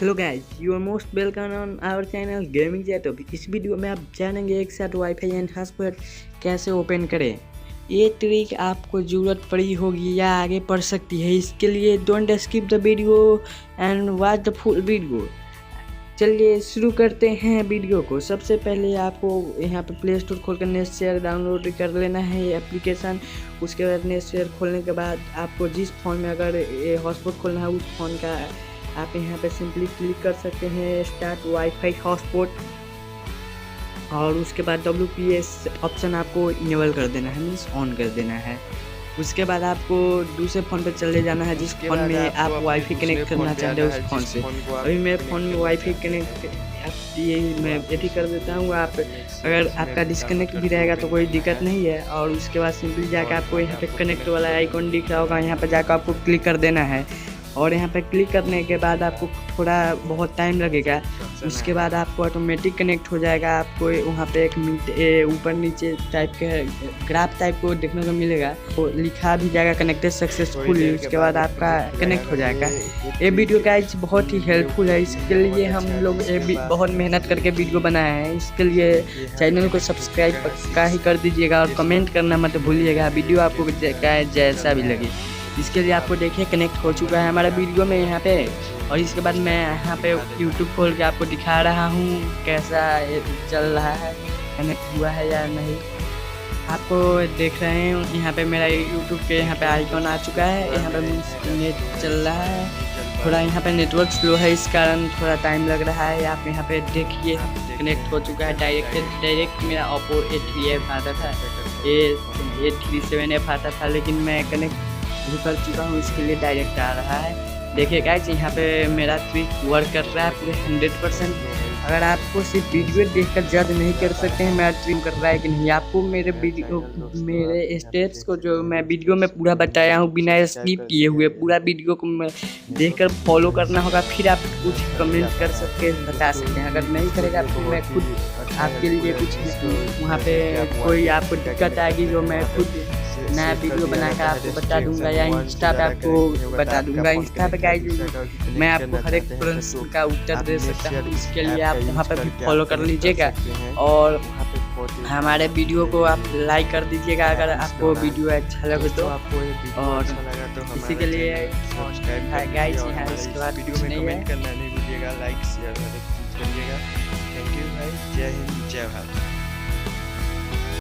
Hello guys, you are most welcome on our channel gaming chat. इस video में आप जानेंगे एक साथ वाईफाई एंड हॉटस्पॉट कैसे ओपन करें। ये ट्रिक आपको ज़रूरत पड़ी होगी या आगे पड़ सकती है। इसके लिए don't skip the video and watch the full video. चलिए शुरू करते हैं वीडियो को। सबसे पहले आपको यहाँ पे प्ले स्टोर खोल कर नेटशेयर डाउनलोड कर लेना है ये एप्लीकेशन। उसके बाद नेटशेयर खोलने के बाद आपको जिस फ़ोन में अगर ये हॉटस्पॉट खोलना है उस फ़ोन का आप यहाँ पे सिंपली क्लिक कर सकते हैं स्टार्ट वाईफाई हॉटस्पॉट, और उसके बाद WPS ऑप्शन आपको इनेबल कर देना है, मीन्स ऑन कर देना है। उसके बाद आपको दूसरे फ़ोन पे चले जाना है जिस फ़ोन में आप वाईफाई कनेक्ट करना चाहते हैं उस फ़ोन से। अभी मेरे फ़ोन में वाईफाई कनेक्ट ये मैं एडी कर देता हूँ। आप अगर आपका डिस्कनेक्ट भी रहेगा तो कोई दिक्कत नहीं है। और उसके बाद सिंपली जाकर आपको यहाँ पे कनेक्ट वाला आइकॉन दिख रहा होगा, यहाँ पर जाकर आपको क्लिक कर देना है। और यहाँ पे क्लिक करने के बाद आपको थोड़ा बहुत टाइम लगेगा। उसके बाद आपको ऑटोमेटिक कनेक्ट हो जाएगा। आपको वहाँ पे एक ऊपर नीचे टाइप के ग्राफ टाइप को देखने को मिलेगा, तो लिखा भी जाएगा कनेक्टेड सक्सेसफुली। उसके बाद आपका कनेक्ट हो जाएगा। ये वीडियो गाइस बहुत ही हेल्पफुल है। इसके लिए हम लोग बहुत मेहनत करके वीडियो बनाए हैं। इसके लिए चैनल को सब्सक्राइब पक्का ही कर दीजिएगा और कमेंट करना मत भूलिएगा। वीडियो आपको जैसा भी लगे। इसके लिए आपको देखिए कनेक्ट हो चुका है हमारा वीडियो में यहाँ पे। और इसके बाद मैं यहाँ पे यूट्यूब खोल के आपको दिखा रहा हूँ कैसा ये चल रहा है, कनेक्ट हुआ है या नहीं। आपको देख रहे हैं यहाँ पे मेरा यूट्यूब के यहाँ पे आइकॉन आ चुका है। यहाँ पे नेट चल रहा है, थोड़ा यहाँ पे नेटवर्क स्लो है, इस कारण थोड़ा टाइम लग रहा है। आप यहाँ पे देखिए कनेक्ट हो चुका है डायरेक्ट मेरा ओप्पो A3F आता था, A37F आता था, लेकिन मैं कनेक्ट भी कर चुका हूँ। इसके लिए डायरेक्ट आ रहा है। देखिए गाइस यहाँ पे मेरा ट्रिक वर्क कर रहा है पूरे 100%। अगर आपको सिर्फ वीडियो देखकर जज नहीं कर सकते हैं मेरा ट्रिक कर रहा है कि नहीं, आपको मेरे स्टेप्स को जो मैं वीडियो में पूरा बताया हूँ बिना स्किप किए हुए पूरा वीडियो को मैं देखकर फॉलो करना होगा। फिर आप कुछ कमेंट कर सकते हैं, बता सकते हैं। अगर नहीं करेगा तो मैं खुद आपके लिए कुछ वहाँ पे कोई आपको दिक्कत आएगी जो मैं खुद नया वीडियो बनाकर आपको बता दूंगा, या इंस्टा पे आपको बता दूंगा। इंस्टा पे गाइस मैं आपको हर एक प्रश्न का उत्तर दे सकता हूँ। इसके लिए आप वहाँ पे भी फॉलो कर लीजिएगा और हमारे वीडियो को आप लाइक कर दीजिएगा अगर आपको वीडियो अच्छा लगे तो। और इसी के लिए गाइस यहाँ इसके बाद वीडियो में कमेंट करना नहीं भूलिएगा, लाइक शेयर करिएगा। थैंक यू भाई, जय हिंद जय भारत।